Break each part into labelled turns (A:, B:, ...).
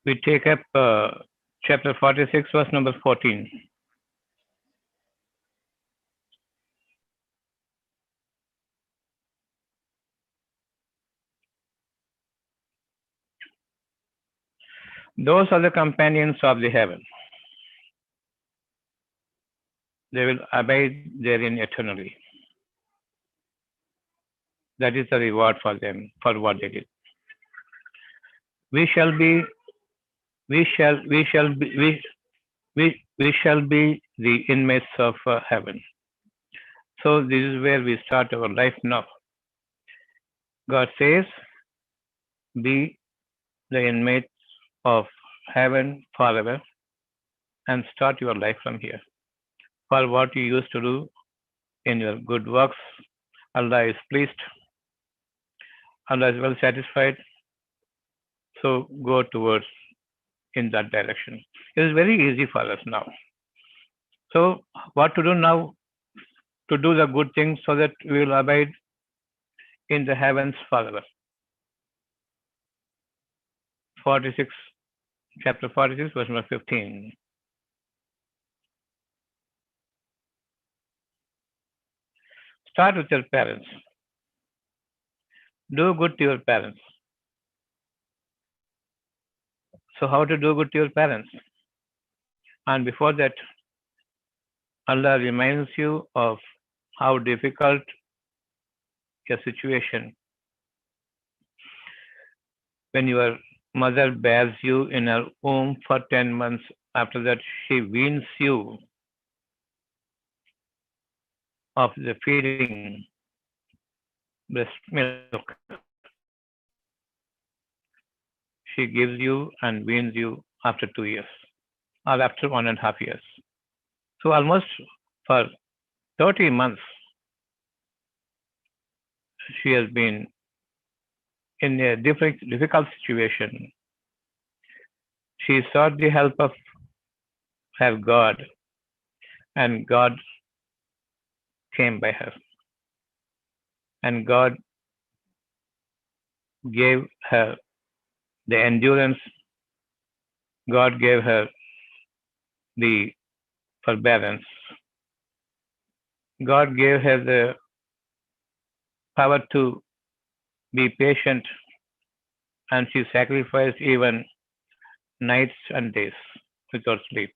A: We take up chapter 46, verse number 14. Those are the companions of the heaven. They will abide therein eternally. That is the reward for them for what they did. We shall be, we shall be the inmates of heaven. So this is where we start our life now. God says, be the inmates of heaven forever and start your life from here. For what you used to do in your good works, Allah is pleased, Allah is well satisfied. So go towards in that direction. It is very easy for us now. So what to do now? To do the good things so that we will abide in the heavens forever. 46, chapter 46, verse number 15. Start with your parents. Do good to your parents. So how to do good to your parents? And before that, Allah reminds you of how difficult a situation when your mother bears you in her womb for 10 months. After that, she weans you of the feeding breast milk. She gives you and weans you after 2 years or after 1.5 years. So almost for 30 months, she has been in a difficult situation. She sought the help of her God, and God came by her. And God gave her the endurance, God gave her the forbearance, God gave her the power to be patient, and she sacrificed even nights and days without sleep.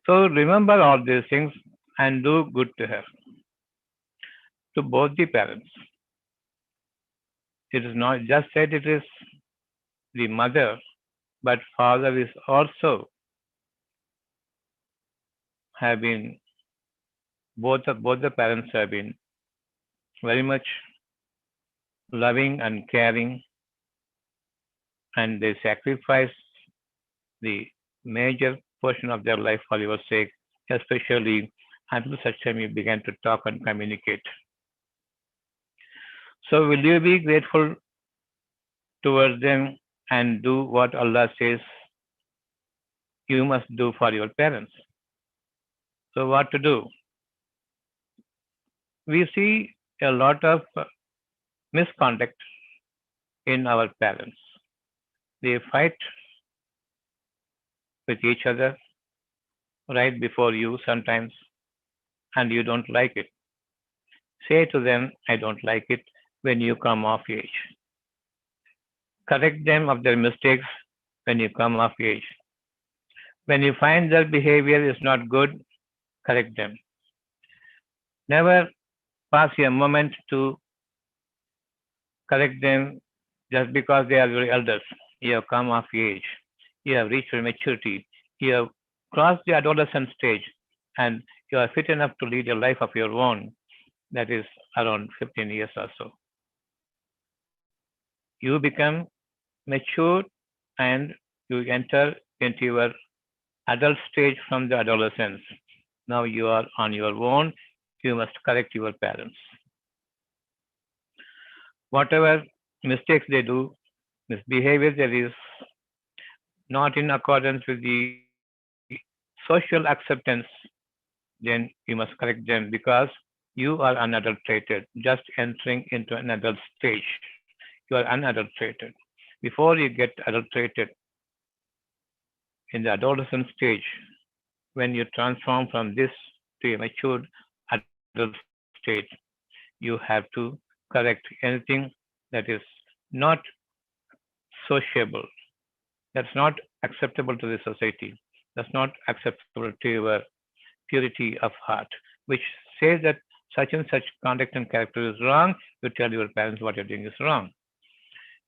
A: So remember all these things and do good to her, to both the parents. It is not just said it is the mother, but father is also have been, both the parents have been very much loving and caring, and they sacrifice the major portion of their life for your sake, especially until such time you began to talk and communicate. So will you be grateful towards them and do what Allah says you must do for your parents? So what to do? We see a lot of misconduct in our parents. They fight with each other right before you sometimes, and you don't like it. Say to them, I don't like it when you come of age. Correct them of their mistakes when you come of age. When you find their behavior is not good, correct them. Never pass a moment to correct them just because they are your elders. You have come of age. You have reached maturity. You have crossed the adolescent stage, and you are fit enough to lead a life of your own. That is around 15 years or so. You become mature and you enter into your adult stage from the adolescence. Now you are on your own. You must correct your parents. Whatever mistakes they do, misbehavior there is, not in accordance with the social acceptance, then you must correct them because You are unadulterated, just entering into an adult stage. You are unadulterated. Before you get adulterated in the adolescent stage, when you transform from this to a matured adult state, you have to correct anything that is not sociable, that's not acceptable to the society, that's not acceptable to your purity of heart, which says that such and such conduct and character is wrong, you tell your parents what you're doing is wrong.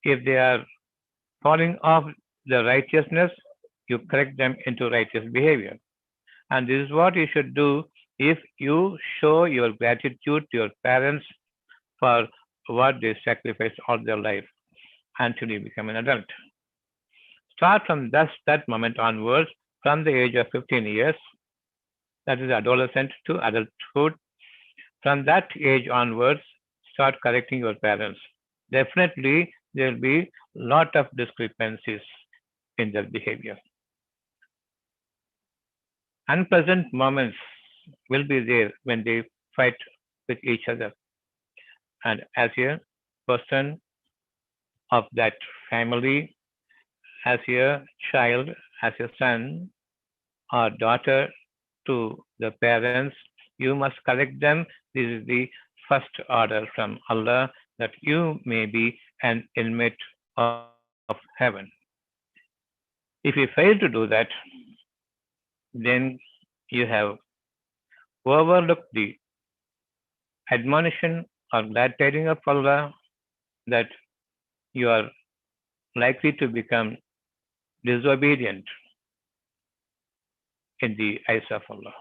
A: If they are falling off the righteousness, you correct them into righteous behavior. And this is what you should do if you show your gratitude to your parents for what they sacrificed all their life until you become an adult. Start from that moment onwards, from the age of 15 years, that is adolescent to adulthood. From that age onwards, start correcting your parents. Definitely, there will be lot of discrepancies in their behavior. Unpleasant moments will be there when they fight with each other. And as a person of that family, as a child, as a son or daughter to the parents, you must correct them. This is the first order from Allah that you may be an inmate of heaven. If you fail to do that, then you have overlooked the admonition or glad tidings of Allah that you are likely to become disobedient in the eyes of Allah.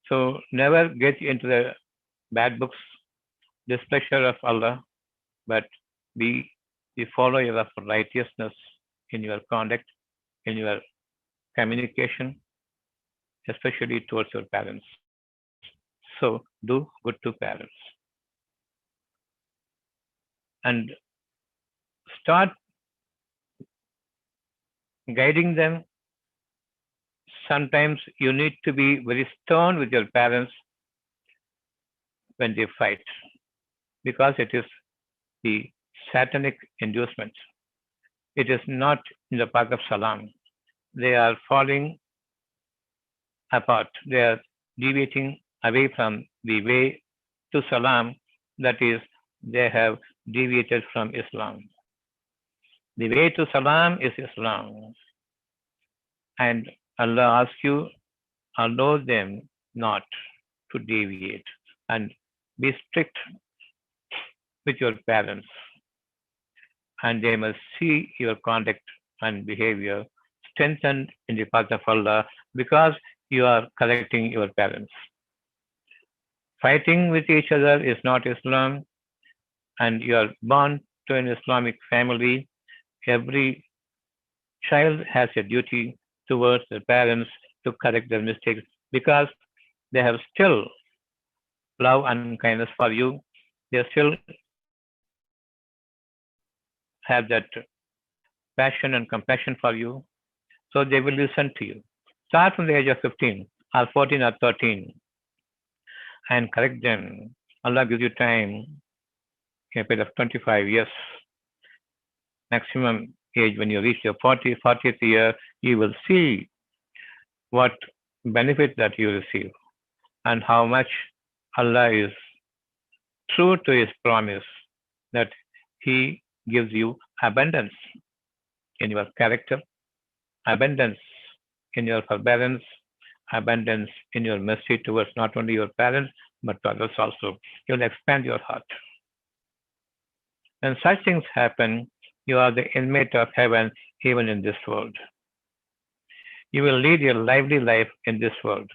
A: So never get into the bad books, displeasure of Allah, but be the follower of righteousness in your conduct, in your communication, especially towards your parents. So do good to parents and start guiding them. Sometimes you need to be very stern with your parents when they fight because it is the satanic inducement. It is not in the path of Salam. They are falling apart. They are deviating away from the way to Salam. That is, they have deviated from Islam. The way to Salam is Islam. And Allah asks you, allow them not to deviate and be strict with your parents. And they must see your conduct and behavior strengthened in the path of Allah because you are correcting your parents. Fighting with each other is not Islam, and you are born to an Islamic family. Every child has a duty towards their parents to correct their mistakes because they have still love and kindness for you. They still have that passion and compassion for you. So they will listen to you. Start from the age of 15 or 14 or 13 and correct them. Allah gives you time, a period of 25 years, maximum age when you reach your 40th year, you will see what benefit that you receive and how much Allah is true to his promise that he gives you abundance in your character, abundance in your forbearance, abundance in your mercy towards not only your parents but to others also. You'll expand your heart. When such things happen, you are the inmate of heaven even in this world. You will lead a lively life in this world.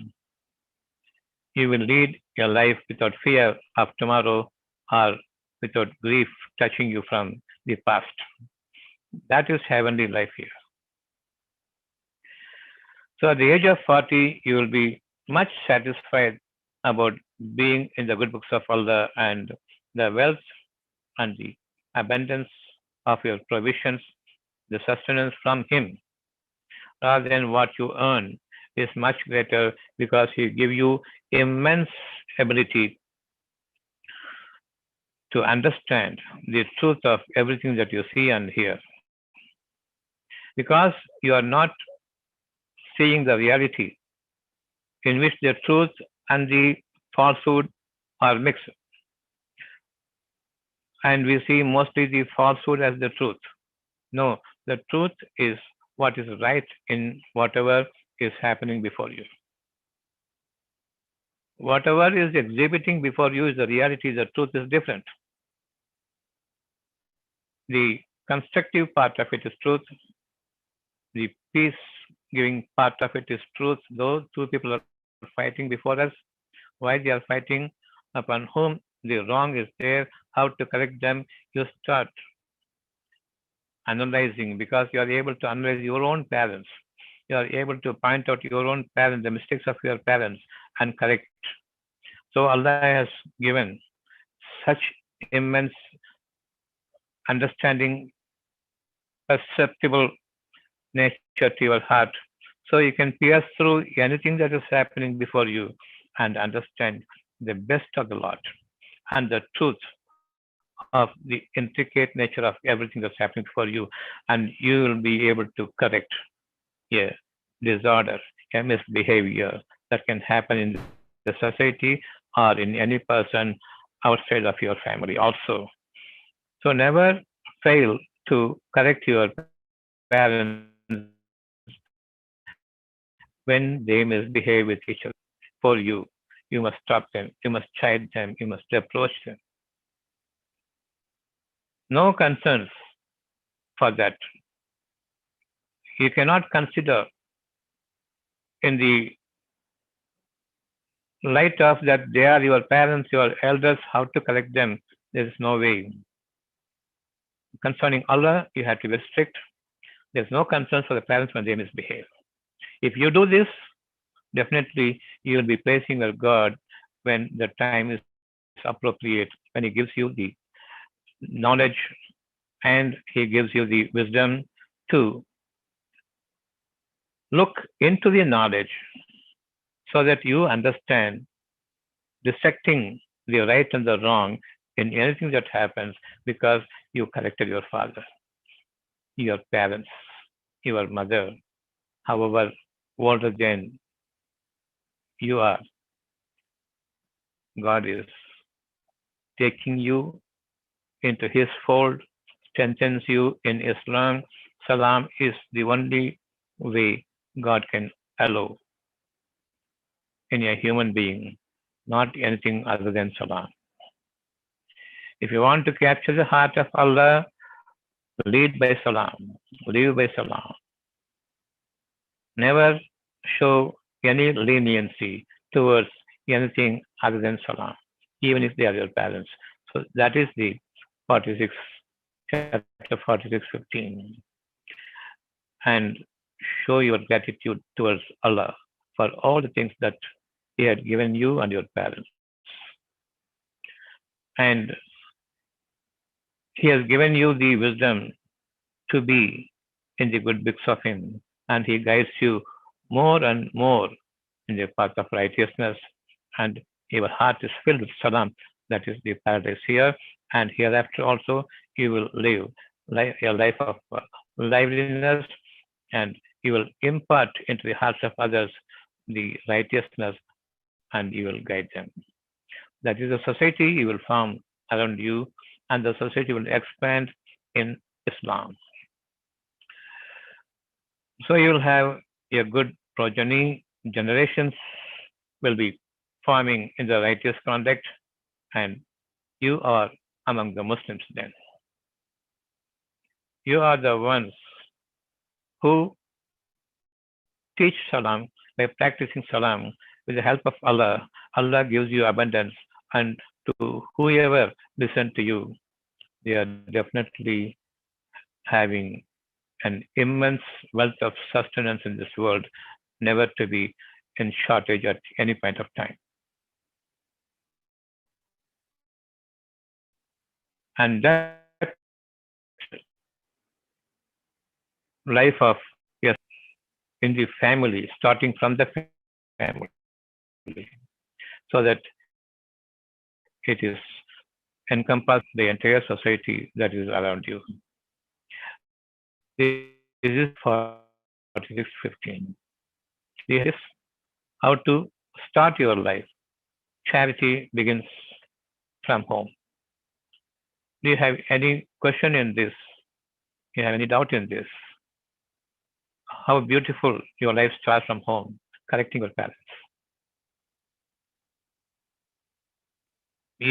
A: You will lead a life without fear of tomorrow or without grief touching you from the past. That is heavenly life here. So at the age of 40, you will be much satisfied about being in the good books of Allah and the wealth and the abundance of your provisions, the sustenance from Him, rather than what you earn is much greater because He give you immense ability to understand the truth of everything that you see and hear. Because you are not seeing the reality in which the truth and the falsehood are mixed. And we see mostly the falsehood as the truth. No, the truth is what is right in whatever is happening before you. Whatever is exhibiting before you is the reality, the truth is different. The constructive part of it is truth, the peace giving part of it is truth. Those two people are fighting before us. Why they are fighting, upon whom the wrong is there, how to correct them, you start analyzing because you are able to analyze your own parents. You are able to point out your own parents, the mistakes of your parents, and correct. So Allah has given such immense understanding, perceptible nature to your heart. So you can pierce through anything that is happening before you and understand the best of the Lord and the truth of the intricate nature of everything that's happening before you. And you will be able to correct a disorder, a misbehavior that can happen in the society or in any person outside of your family also. So never fail to correct your parents when they misbehave with each other. For you, you must stop them, you must chide them, you must reproach them. No concerns for that. You cannot consider in the light of that they are your parents, your elders, how to correct them. There is no way. Concerning Allah, you have to be strict. There's no concern for the parents when they misbehave. If you do this, definitely you will be praising your God when the time is appropriate, when He gives you the knowledge and He gives you the wisdom to look into the knowledge so that you understand dissecting the right and the wrong in anything that happens because you corrected your father, your parents, your mother, however older than you are. God is taking you into His fold, strengthens you in Islam. Salam is the only way God can allow in a human being, not anything other than salam. If you want to capture the heart of Allah, lead by salam, live by salam. Never show any leniency towards anything other than salam, even if they are your parents. So that is the 46, chapter 46:15. And show your gratitude towards Allah for all the things that He had given you and your parents. And He has given you the wisdom to be in the good books of Him, and He guides you more and more in the path of righteousness, and your heart is filled with salam. That is the paradise here, and hereafter also you will live a life of liveliness, and you will impart into the hearts of others the righteousness, and you will guide them. That is the society you will form around you, and the society will expand in Islam. So you will have a good progeny, generations will be forming in the righteous conduct, and you are among the Muslims then. You are the ones who teach salam by practicing salam with the help of Allah. Allah gives you abundance, and to whoever listen to you, they are definitely having an immense wealth of sustenance in this world, never to be in shortage at any point of time. And that life of yes in the family, starting from the family, so that it is encompass the entire society that is around you. This is chapter 46:15. Do you have any questions in this? How to start your life? Charity begins from home. Do you have any question in this? Do you have any doubt in this? How beautiful your life starts from home, correcting your parents.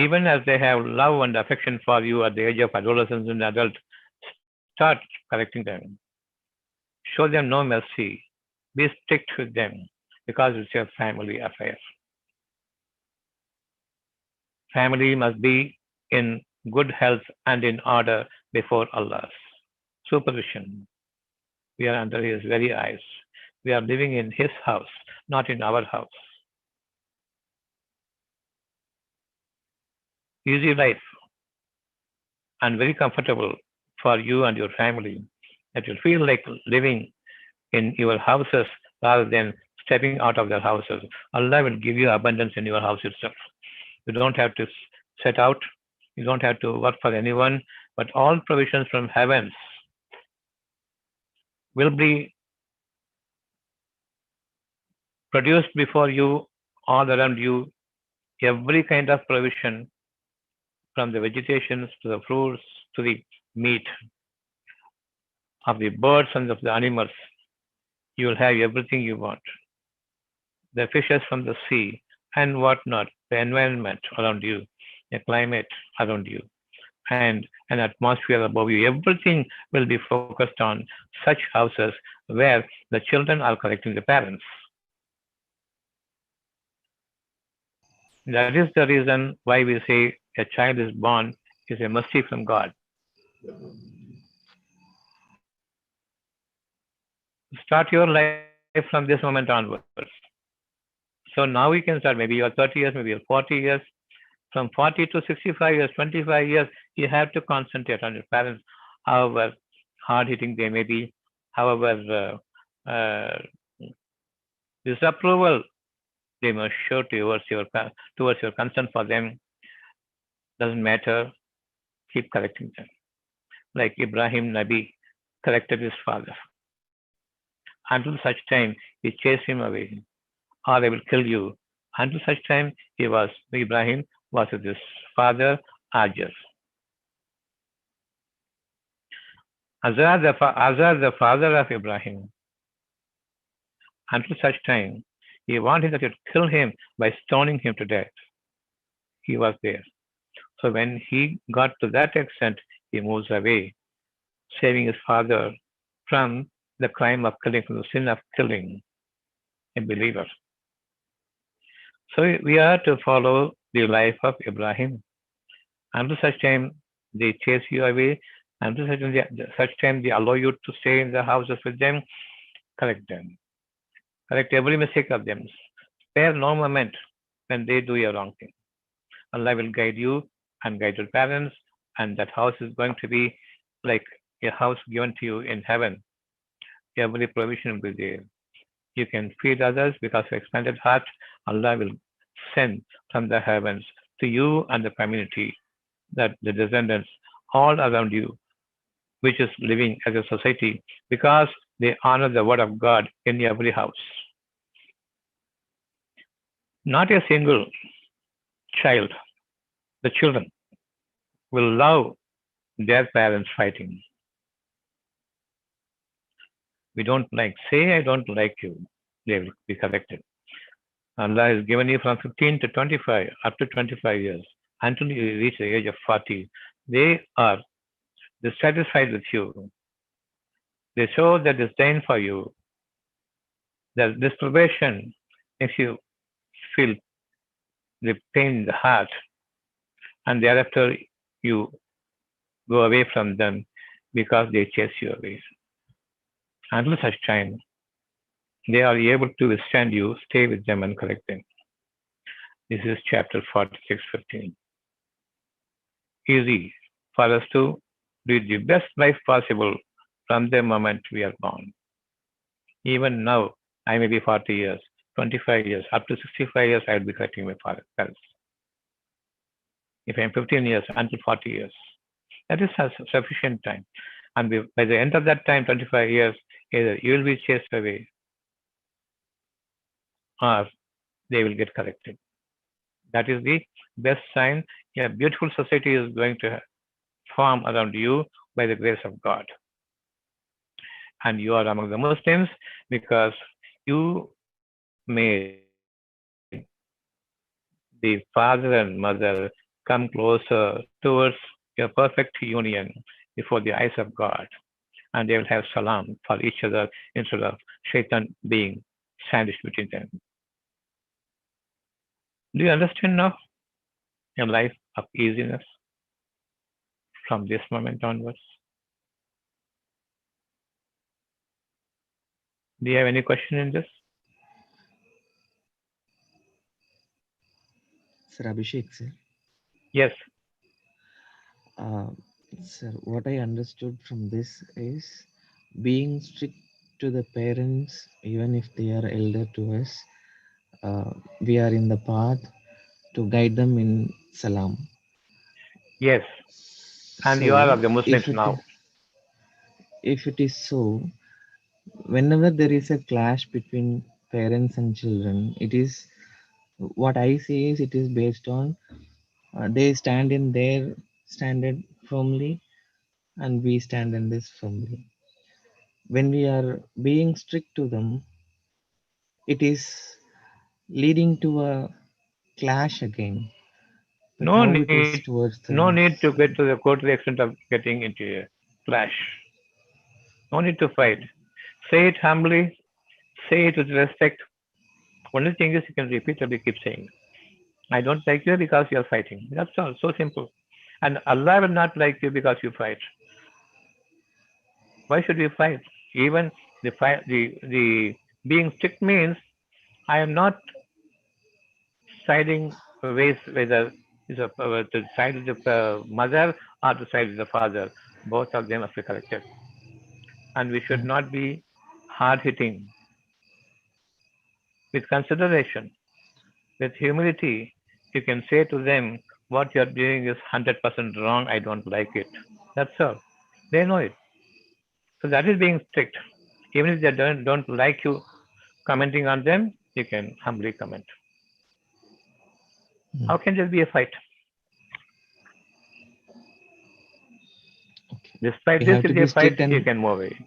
A: Even as they have love and affection for you at the age of adolescence and adult, start correcting them. Show them no mercy. Be strict with them because it's your family affair. Family must be in good health and in order before Allah's supervision. We are under His very eyes. We are living in His house, not in our house. Easy life and very comfortable for you and your family. That you feel like living in your houses rather than stepping out of their houses. Allah will give you abundance in your house itself. You don't have to set out. You don't have to work for anyone. But all provisions from heavens will be produced before you, all around you. Every kind of provision, from the vegetations to the fruits to the meat of the birds and of the animals, you will have everything you want. The fishes from the sea and whatnot, the environment around you, the climate around you, and an atmosphere above you. Everything will be focused on such houses where the children are correcting the parents. That is the reason why we say a child is born is a mercy from God. Start your life from this moment onwards. So now we can start. Maybe you're 30 years, maybe you're 40 years. From 40 to 65 years, 25 years, you have to concentrate on your parents, however hard hitting they may be, however disapproval they must show towards your concern for them. Doesn't matter. Keep correcting them. Like Ibrahim Nabi corrected his father. Until such time, he chased him away, or I will kill you. Until such time, Ibrahim was with his father, Ajar. Azar, the father of Ibrahim, until such time, he wanted that to kill him by stoning him to death. He was there. So when he got to that extent, he moves away, saving his father from the crime of killing, from the sin of killing a believer. So we are to follow the life of Ibrahim. Until such time, they chase you away. Until such time, they allow you to stay in the houses with them. Correct them. Correct every mistake of them. Spare no moment when they do a wrong thing. Allah will guide you and guide your parents, and that house is going to be like a house given to you in heaven. Every provision will be there. You can feed others because of expanded heart. Allah will send from the heavens to you and the community, that the descendants all around you, which is living as a society, because they honor the word of God in every house. Not a single child, the children will love their parents fighting. We don't like, say, I don't like you. They will be corrected. Allah has given you from 15 to 25, up to 25 years, until you reach the age of 40. They are dissatisfied with you. They show their disdain for you. Their disprobation makes you feel the pain in the heart, and thereafter you go away from them because they chase you away. Until such time, they are able to withstand you, stay with them and correct them. This is chapter 46:15. Easy for us to lead the best life possible from the moment we are born. Even now, I may be 40 years, 25 years, up to 65 years, I will be correcting my parents. If I'm 15 years, until 40 years. That is sufficient time. And by the end of that time, 25 years, either you will be chased away or they will get corrected. That is the best sign a beautiful society is going to form around you by the grace of God. And you are among the Muslims because you made the father and mother come closer towards your perfect union before the eyes of God. And they will have salam for each other instead of shaitan being sandwiched between them. Do you understand now a life of easiness from this moment onwards? Do you have any question in this?
B: Sir Abhishek, sir.
A: Yes,
B: Uh, Sir, what I understood from this is being strict to the parents, even if they are elder to us, we are in the path to guide them in Salam.
A: yes. And you are
B: So,
A: of the Muslims now.
B: if it is so, whenever there is a clash between parents and children, it is what I say is it is based on they stand in their standard firmly, and we stand in this firmly. When we are being strict to them, it is leading to a clash again. But
A: No
B: how it
A: need,
B: is towards
A: no
B: the
A: need to go to the extent of getting into a clash. No need to fight. Say it humbly. Say it with respect. Only thing is you can repeatedly keep saying, I don't like you because you are fighting. That's all. So simple. And Allah will not like you because you fight. Why should we fight? Even the being strict means I am not siding ways whether is the side of the mother or the side of the father. Both of them must be corrected. And we should not be hard hitting with consideration, with humility. You can say to them, what you are doing is 100% wrong. I don't like it. That's all. They know it. So that is being strict. Even if they don't like you commenting on them, you can humbly comment.
B: mm,
A: How can there be a fight?
B: okay.
A: Despite
B: We
A: this,
B: have to
A: if they
B: be
A: fight,
B: strict
A: you
B: and
A: can move away.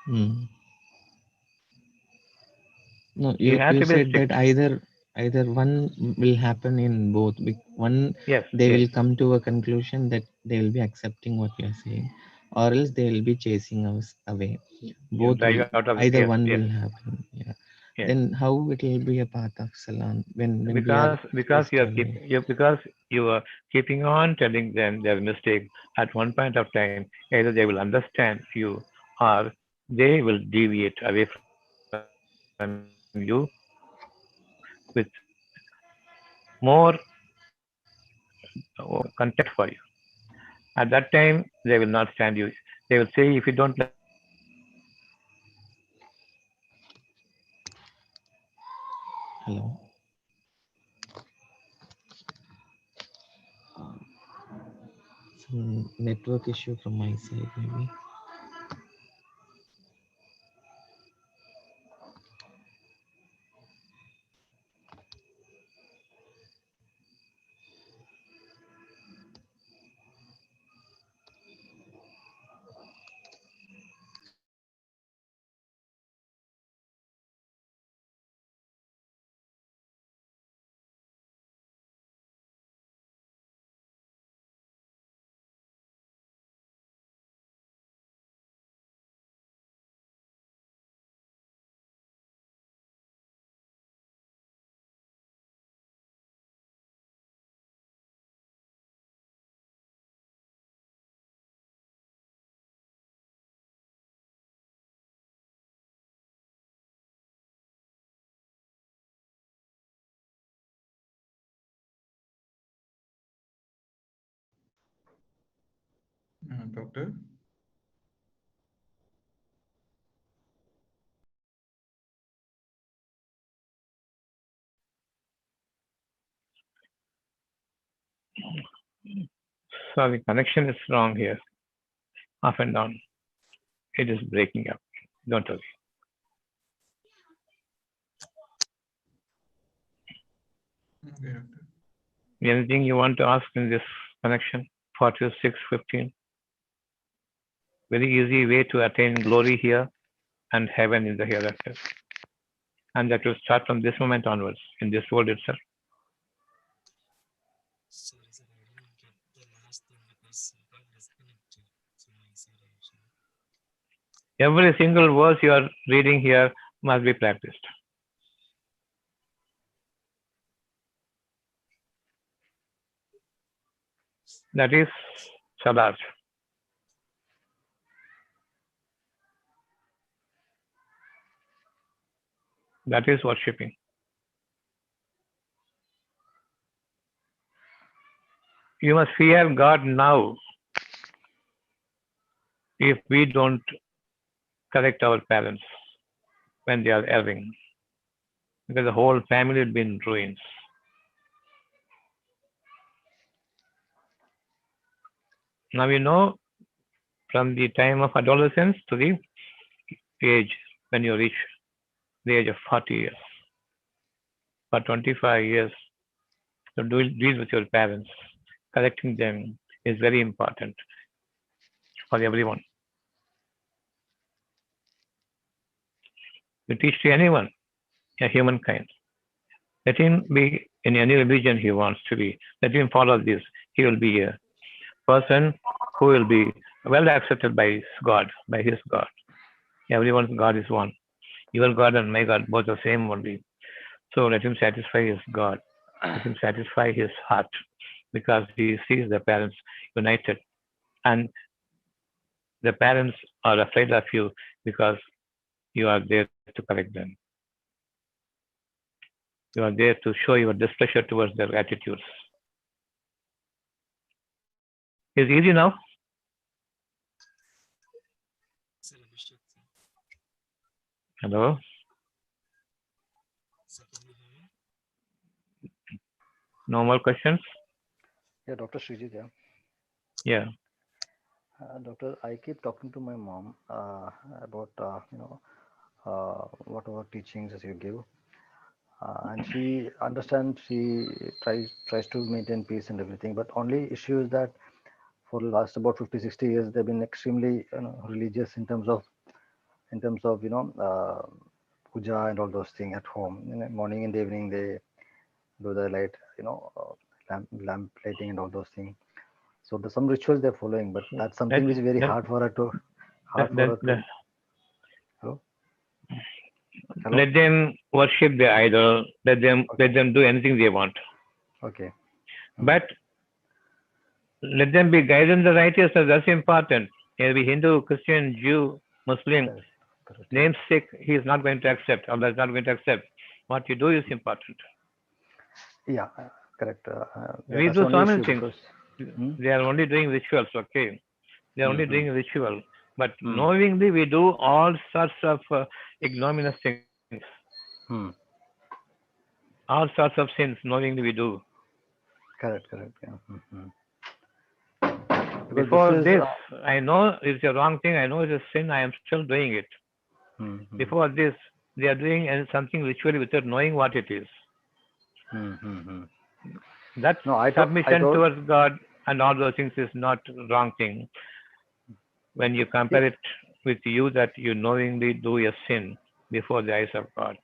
B: mm, no,
A: You have
B: you
A: to be
B: said that
A: strict.
B: either one will happen in both. One,
A: Yes,
B: they
A: yes.
B: will come to a conclusion that they will be accepting what you are saying, or else they will be chasing us away.
A: You
B: Both
A: drive
B: will,
A: you out of
B: either
A: yes,
B: one
A: yes,
B: will happen. Yeah.
A: yes.
B: Then how it will be a path of Salam when we are
A: Because
B: chased away?
A: you are keeping on telling them their mistake at one point of time, either they will understand you or they will deviate away from you with more contempt for you. At that time, they will not stand you. They will say, if you don't like it, you can leave.
B: Hello. Some network issue from my side, maybe.
C: Doctor,
A: Sorry, connection is wrong here. Up and down. It is breaking up. Don't worry.
C: Okay, doctor.
A: Anything you want to ask in this connection? 46:15. Very easy way to attain glory here and heaven in the hereafter. And that will start from this moment onwards, in this world itself.
D: Sorry, sir, I didn't get the last thing because I got disconnected from my side actually.
A: Every single verse you are reading here must be practiced. That is Salat. That is worshipping. You must fear God now if we don't correct our parents when they are erring, because the whole family will be in ruins. Now you know from the time of adolescence to the age when you reach the age of 40 years, for 25 years, to deal with your parents, correcting them is very important for everyone. You teach to anyone, a humankind. Let him be in any religion he wants to be. Let him follow this. He will be a person who will be well accepted by his God, by his God. Everyone's God is one. Your God and my God, both the same only. So let him satisfy his God. Let him satisfy his heart because he sees the parents united. And the parents are afraid of you because you are there to correct them. You are there to show your displeasure towards their attitudes. Is easy now?
D: Sir, Abhishek, sir.
A: Hello?
D: Sir, can you hear me?
A: No more questions?
E: Yeah, Dr. Srijit, yeah.
A: Yeah.
E: Doctor, I keep talking to my mom about, whatever teachings as you give. And she understands, she tries to maintain peace and everything. But only issue is that for the last about 50, 60 years, they've been extremely religious in terms of, puja and all those things at home. In the morning and the evening, they do the light, lamp lighting and all those things. So there's some rituals they're following, but that's
A: Let,
E: something which is very
A: let,
E: hard for her to
A: let, let, let,
E: hello hello
A: let them worship the idol. Let them do anything they want.
E: okay.
A: But let them be guided in the righteousness. That's important. He'll be Hindu, Christian, Jew, Muslim,
E: Correct.
A: namesake, he is not going to accept. Allah is not going to accept. What you do is important.
E: Yeah, correct.
A: We
E: That's the
A: do
E: only
A: so many
E: issue
A: things.
E: because
A: They are only doing rituals, okay? They are only doing ritual. But
E: Hmm.
A: knowingly, we do all sorts of ignominious things.
E: Hmm.
A: All sorts of sins, knowingly we do.
E: Correct. Yeah. Because
A: Before
E: this is
A: this, I know it's a wrong thing. I know it's a sin. I am still doing it. Before this, they are doing something ritually without knowing what it is. That
E: No, I
A: submission
E: told
A: towards God and all those things is not wrong thing. When you compare it with you that you knowingly do a sin before the eyes of God.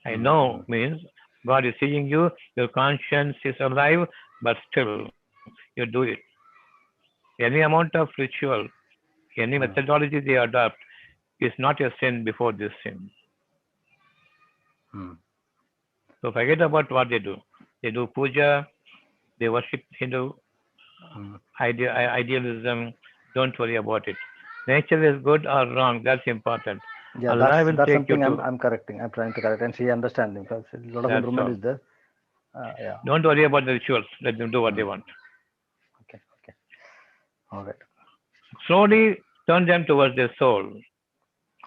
A: I know means God is seeing you, your conscience is alive, but still you do it. Any amount of ritual, any methodology they adopt is not a sin before this sin. So forget about what they do. They do puja, they worship Hindu idealism. Don't worry about it. Nature is good or wrong, that's important.
E: yeah,
A: Allah will
E: that's
A: take you
E: something
A: to.
E: I'm correcting. I'm trying to correct, and she understands because a lot of
A: That's
E: improvement
A: all.
E: is there. Yeah.
A: Don't worry about the rituals. Let them do what they want.
E: Okay. All right.
A: Slowly turn them towards their soul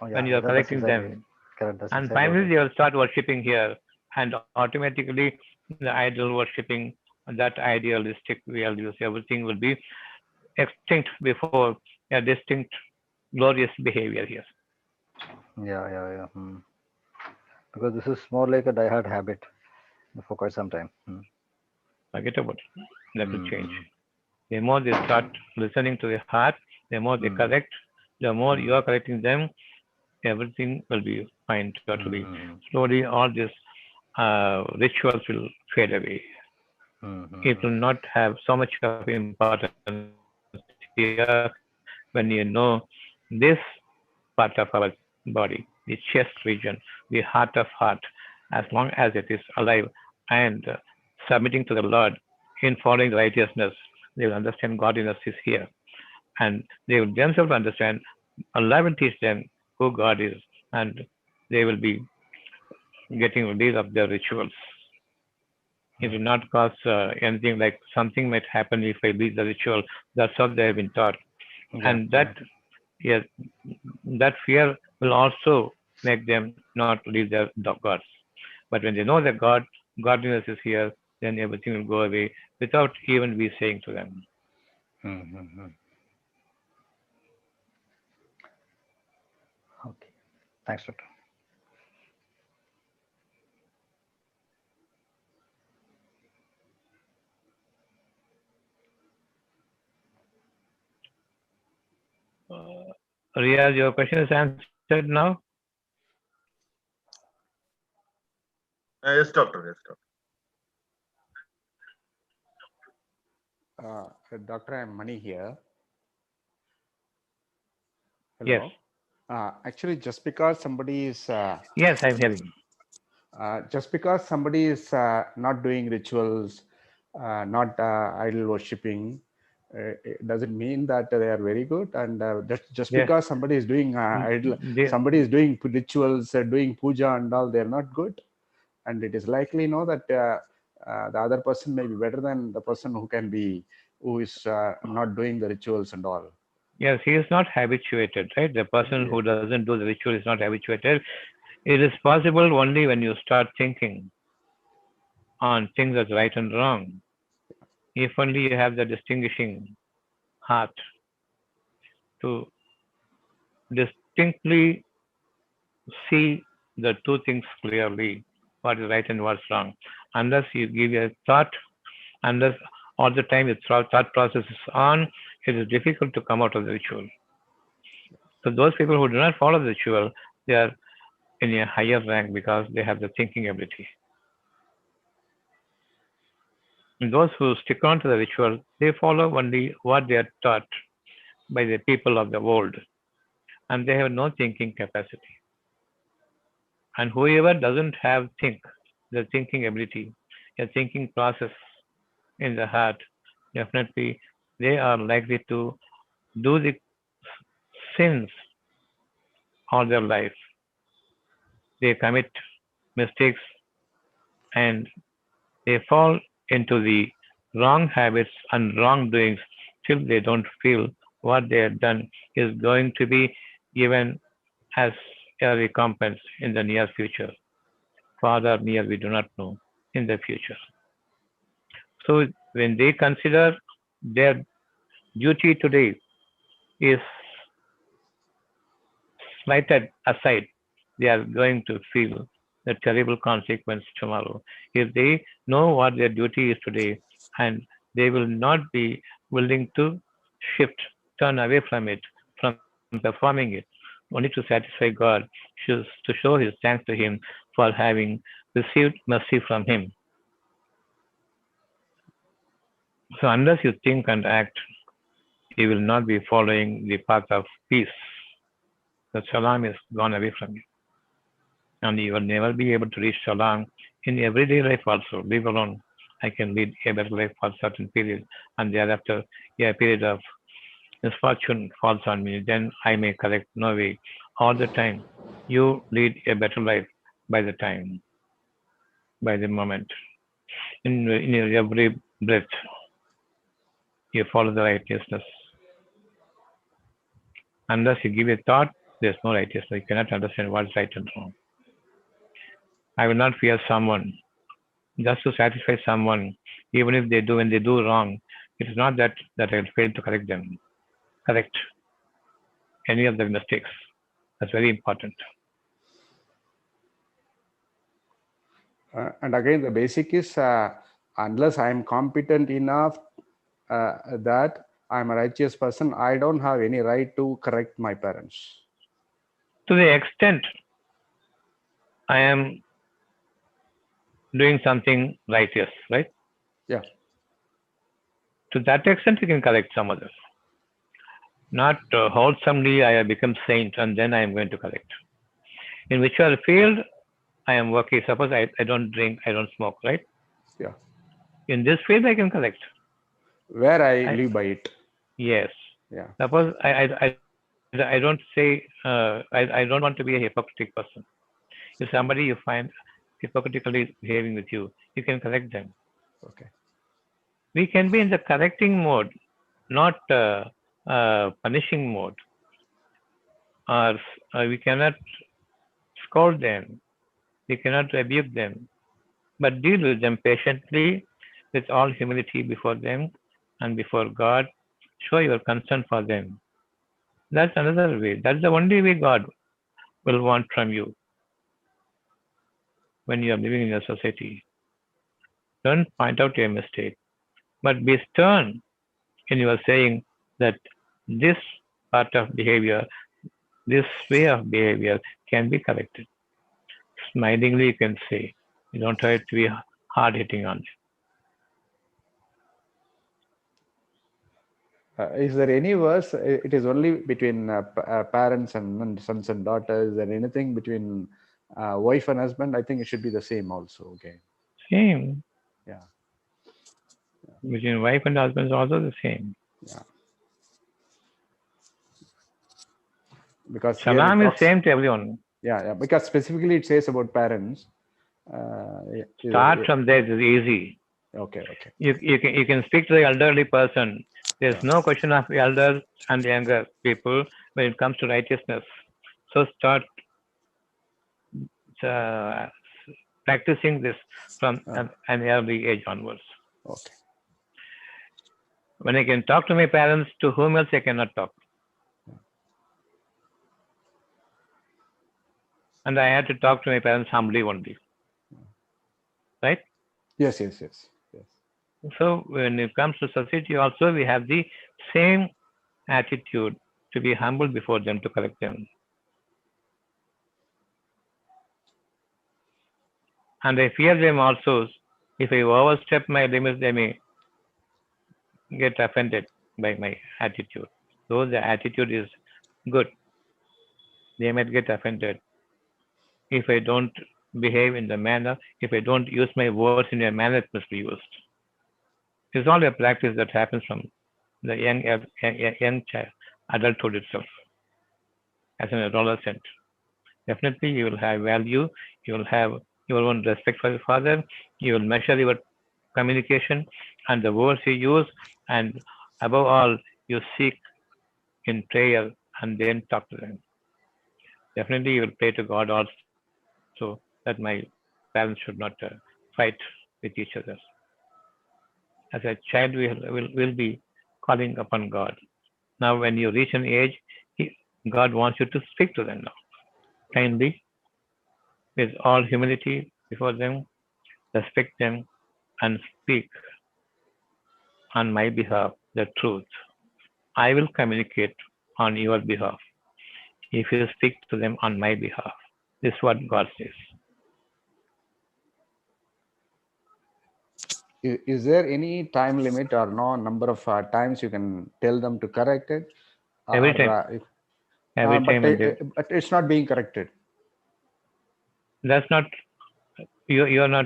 E: Oh
A: when
E: yeah,
A: you are
E: that's
A: correcting
E: exactly
A: them.
E: correct. That's
A: And
E: exactly what
A: finally, they will start worshipping here. And automatically, the idol worshipping, that idealistic values, everything will be extinct before a distinct, glorious behavior here.
E: Yeah, yeah, yeah. Because this is more like a diehard habit for quite some time.
A: Forget about it. That will change.
E: Mm-hmm.
A: The more they start listening to the heart, the more they
E: Mm-hmm.
A: correct, the more you
E: Mm-hmm.
A: are correcting them, everything will be fine totally.
E: Mm-hmm.
A: Slowly, all these rituals will fade away. It
E: Mm-hmm.
A: will not have so much of importance here when you know this part of our body, the chest region, the heart of heart, as long as it is alive and submitting to the Lord in following the righteousness, they will understand godliness is here. And they will themselves understand, Allah will teach them who God is, and they will be getting rid of their rituals. It will not cause anything like something might happen if I leave the ritual. That's what they have been taught.
E: Yeah,
A: And
E: yeah.
A: yes, that fear will also make them not leave their gods. But when they know that godliness is here, then everything will go away without even we saying to them.
E: Mm-hmm. Okay. Thanks, Doctor.
A: Riaz, your question is answered now?
C: Yes, doctor. Yes, doctor.
F: Uh, Doctor, I'm Mani here.
A: Yes.
F: Hello. Actually,
A: Yes, I'm hearing.
F: just because somebody is not doing rituals, not idol worshipping, it doesn't mean that they are very good. And just
A: Yes.
F: because somebody is doing idol,
A: They,
F: somebody is doing rituals, doing puja and all, they are not good. And it is likely that the other person may be better than the person who is not doing the rituals and all.
A: yes, he is not habituated, right? The person
F: Yeah.
A: who doesn't do the ritual is not habituated. It is possible only when you start thinking on things that's right and wrong. If only you have the distinguishing heart to distinctly see the two things clearly, what is right and what's wrong. Unless you give a thought, unless all the time your thought process is on, it is difficult to come out of the ritual. So those people who do not follow the ritual, they are in a higher rank because they have the thinking ability. And those who stick on to the ritual, they follow only what they are taught by the people of the world, and they have no thinking capacity. And whoever doesn't have the thinking ability, a thinking process in the heart, definitely they are likely to do the sins all their life. They commit mistakes and they fall into the wrong habits and wrongdoings till they don't feel what they have done is going to be given as a recompense in the near future. Far or near, we do not know in the future. So when they consider their duty today is slighted aside, they are going to feel the terrible consequence tomorrow. If they know what their duty is today and they will not be willing to shift, turn away from it, from performing it, only to satisfy God, to show his thanks to him for having received mercy from him. So unless you think and act, you will not be following the path of peace. The salam is gone away from you. And you will never be able to reach Salam in everyday life also. Leave alone. I can lead a better life for a certain period, and thereafter a period of misfortune falls on me. Then I may correct. No way. All the time, you lead a better life by the time, by the moment. In your every breath, you follow the righteousness. Unless you give a thought, there's no righteousness. You cannot understand what's right and wrong. I will not fear someone just to satisfy someone, even if they do when they do wrong. It is not that I will fail to correct any of the mistakes. That's very important.
F: And again, the basic is unless I am competent enough that I'm a righteous person, I don't have any right to correct my parents.
A: To the extent I am doing something righteous, right?
F: Yeah.
A: To that extent, you can correct some others. Not wholesomely, I have become saint and then I am going to correct. In whichever field I am working, suppose I don't drink, I don't smoke, right?
F: Yeah.
A: In this field, I can correct.
F: Where I live by it.
A: Yes.
F: Yeah.
A: Suppose I don't say, I don't want to be a hypocritical person. If somebody you find hypocritically behaving with you, you can correct them.
F: Okay.
A: We can be in the correcting mode, not punishing mode. Or we cannot scold them. We cannot rebuke them, but deal with them patiently with all humility before them and before God. Show your concern for them. That's another way. That's the only way God will want from you when you are living in a society. Don't point out your mistake, but be stern in your saying that this part of behavior, this way of behavior can be corrected. Smilingly, you can say. You don't have to be hard hitting on
F: Is there any verse? It is only between parents and sons and daughters. Is there anything between wife and husband? I think it should be the same also. Okay.
A: Same.
F: Yeah.
A: Between wife and husband is also the same.
F: Yeah. Because here it
A: Salam is
F: talks,
A: same to everyone.
F: yeah. Because specifically it says about parents.
A: Start from there. It is easy.
F: Okay.
A: You can speak to the elderly person. There's no question of elders and younger people when it comes to righteousness. So start uh, practicing this from an early age onwards.
F: Okay.
A: When I can talk to my parents, to whom else I cannot talk? And I had to talk to my parents humbly only. Right?
F: Yes.
A: So when it comes to society also, we have the same attitude to be humble before them, to correct them. And I fear them also. If I overstep my limits, they may get offended by my attitude. Though the attitude is good, they might get offended if I don't behave in the manner, if I don't use my words in a manner it must be used. It's all a practice that happens from the young child, adulthood itself, as an adolescent. Definitely, you will have value. You will have your own respect for your father. You will measure your communication and the words you use, and above all, you seek in prayer and then talk to them. Definitely, you will pray to God also that my parents should not fight with each other. As a child, will be calling upon God. Now, when you reach an age, God wants you to speak to them now, kindly, with all humility before them, respect them, and speak on my behalf the truth. I will communicate on your behalf if you speak to them on my behalf. This is what God says.
F: Is there any time limit or no number of times you can tell them to correct it?
A: Every time. Every
F: But
A: time. And
F: but it's not being corrected.
A: that's not, you are not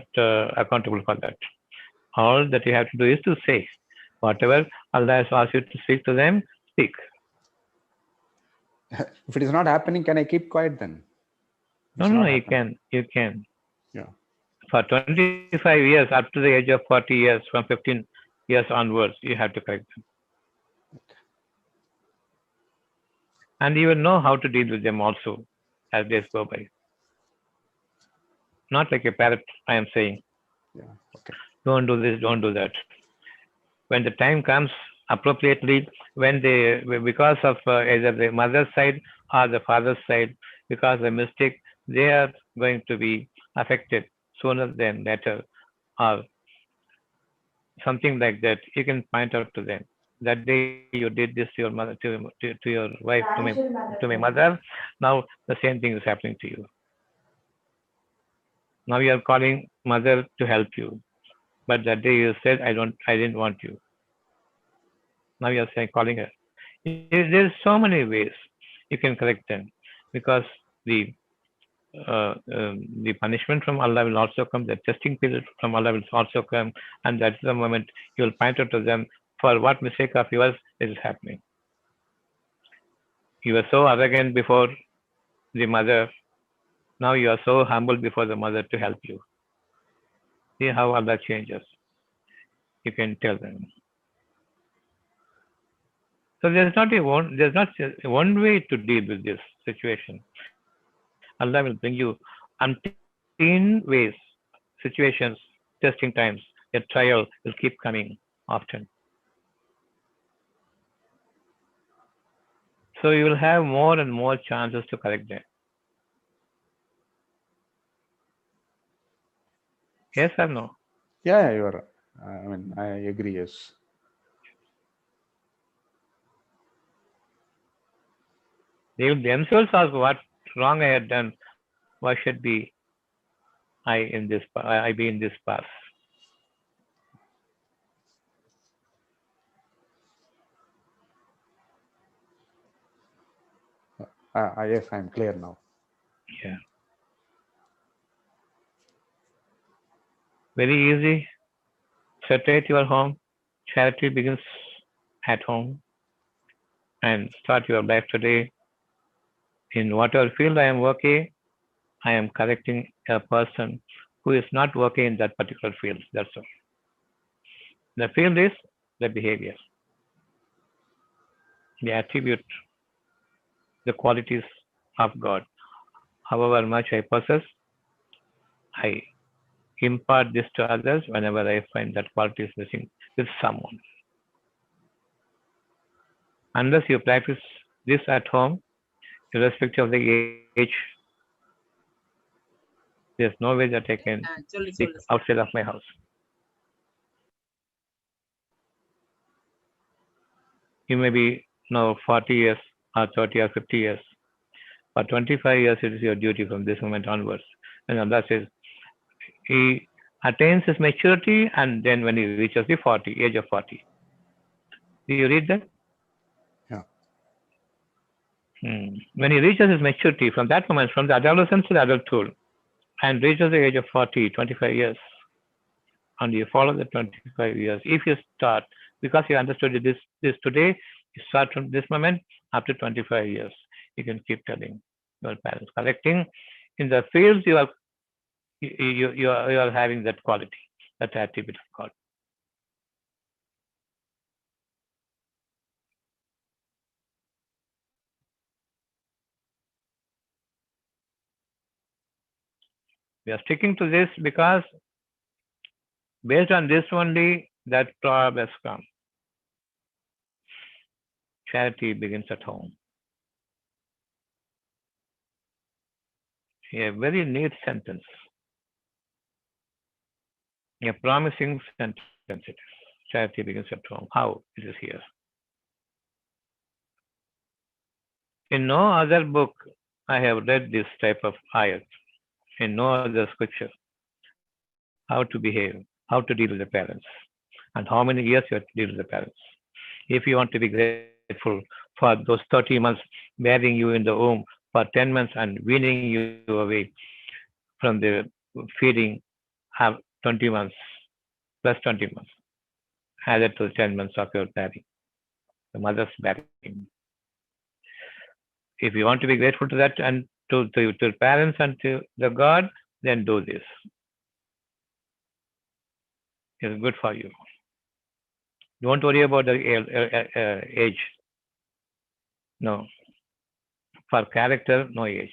A: accountable for that. All that you have to do is to say, whatever Allah has asked you to speak to them, speak.
F: If it is not happening, can I keep quiet then?
A: No, you can. You can.
F: Yeah.
A: For 25 years, up to the age of 40 years, from 15 years onwards, you have to correct them. And you will know how to deal with them also as days go by. Not like a parrot, I am saying.
F: Yeah. Okay.
A: Don't do this, don't do that. When the time comes appropriately, when they, because of either the mother's side or the father's side, because of the mistake, they are going to be affected sooner than later, or something like that. You can point out to them that day you did this to your mother, to your wife, to my mother. Now the same thing is happening to you. Now you are calling mother to help you, but that day you said, I didn't want you. Now you are saying, calling her. There's so many ways you can correct them, because the the punishment from Allah will also come, the testing period from Allah will also come, and that's the moment you will point out to them for what mistake of yours is happening. You were so arrogant before the mother, now you are so humble before the mother to help you. See how Allah changes. You can tell them. So there's not one way to deal with this situation. Allah will bring you umpteen ways, situations, testing times. Your trial will keep coming often. So you will have more and more chances to correct them. Yes or no?
F: Yeah, you are. I mean, I agree. Yes.
A: They will themselves ask what wrong I had done. Why should be I be in this path?
F: Yes, I'm clear now.
A: Yeah. Very easy. Separate your home. Charity begins at home, and start your life today. In whatever field I am working, I am correcting a person who is not working in that particular field. That's all. The field is the behavior, the attribute, the qualities of God. However much I possess, I impart this to others whenever I find that quality is missing with someone. Unless you practice this at home, irrespective of the age, there's no way that I can speak outside of my house. You may be now 40 years or 30 or 50 years. For 25 years, it is your duty from this moment onwards. And Allah says, he attains his maturity, and then when he reaches the age of 40. Do you read that?
F: Yeah.
A: When he reaches his maturity, from that moment, from the adolescence to the adulthood, and reaches the age of 40, 25 years, and you follow the 25 years, if you start, because you understood this today, you start from this moment up to 25 years, you can keep telling your parents, correcting in the fields you are having that quality, that attribute of God. We are sticking to this because based on this only, that proverb has come. Charity begins at home. A very neat sentence. A promising sentence it is. Charity begins at home. How? It is here. In no other book I have read this type of ayat. In no other scripture. How to behave, how to deal with the parents, and how many years you have to deal with the parents. If you want to be grateful for those 30 months bearing you in the womb, for 10 months and weaning you away from the feeding, have 20 months plus 20 months added to the 10 months of your bearing, the mother's bearing. If you want to be grateful to that and to parents and to the God, then do this. It's good for you. Don't worry about the age. No. For character, no age.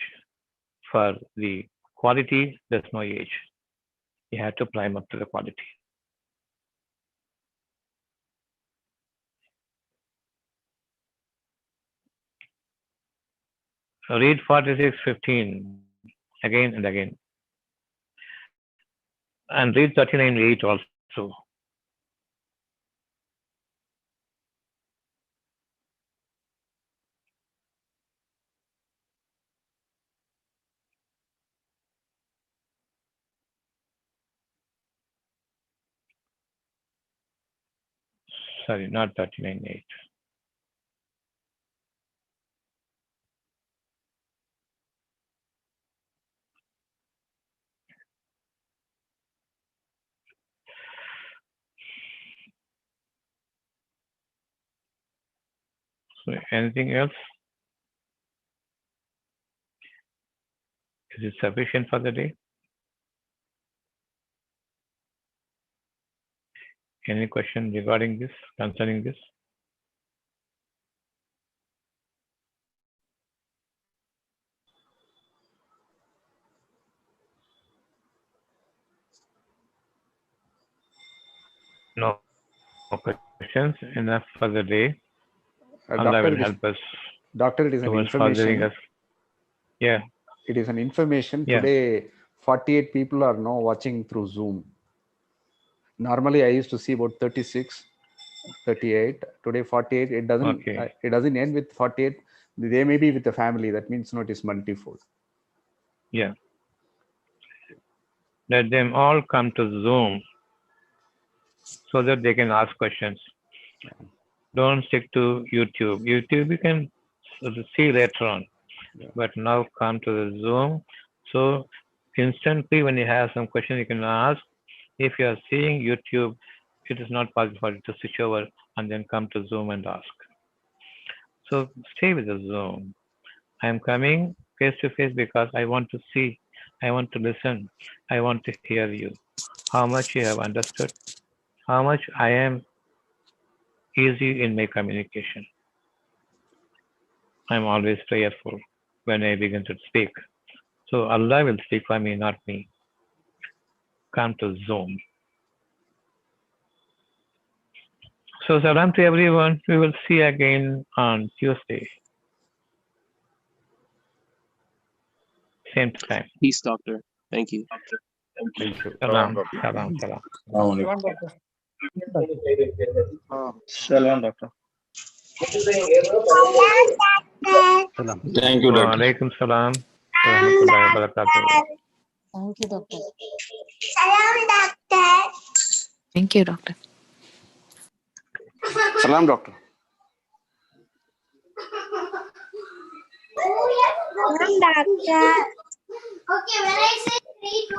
A: For the quality, there's no age. You have to climb up to the quality. Read 46:15 again and again. And read 39:8 also. Sorry, not 39:8. So anything else? Is it sufficient for the day? Any question regarding this, concerning this? No questions. Enough for the day. Allah
F: Doctor,
A: will help us
F: Doctor, it is an
A: towards furthering
F: information.
A: us. Yeah.
F: It is an information.
A: Yeah.
F: Today, 48 people are now watching through Zoom. Normally, I used to see about 36, 38. Today, 48. It doesn't.
A: Okay.
F: It doesn't end with 48. They may be with the family. That means no, it is multifold.
A: Yeah. Let them all come to Zoom so that they can ask questions. Don't stick to YouTube. YouTube you can sort of see later on.
F: Yeah.
A: But now come to the Zoom. So instantly when you have some question you can ask. If you are seeing YouTube, it is not possible for you to switch over and then come to Zoom and ask. So stay with the Zoom. I am coming face to face because I want to see, I want to listen, I want to hear you. How much you have understood, how much I am easy in my communication. I'm always prayerful when I begin to speak. So Allah will speak for me, not me. Come to Zoom. So salam to everyone. We will see again on Tuesday. Same time.
G: Peace, doctor. Thank you.
F: Thank you.
A: Salam, salam, salam.
H: Shalom, doctor.
E: Salam.
H: Thank you,
A: Wa
H: doctor.
A: alaikum salam. Wa rahmatullahi wa barakatuh.
I: Thank you, doctor.
J: Thank you, doctor.
H: Salam, doctor.
K: Doctor. Okay, when I say 3, 2,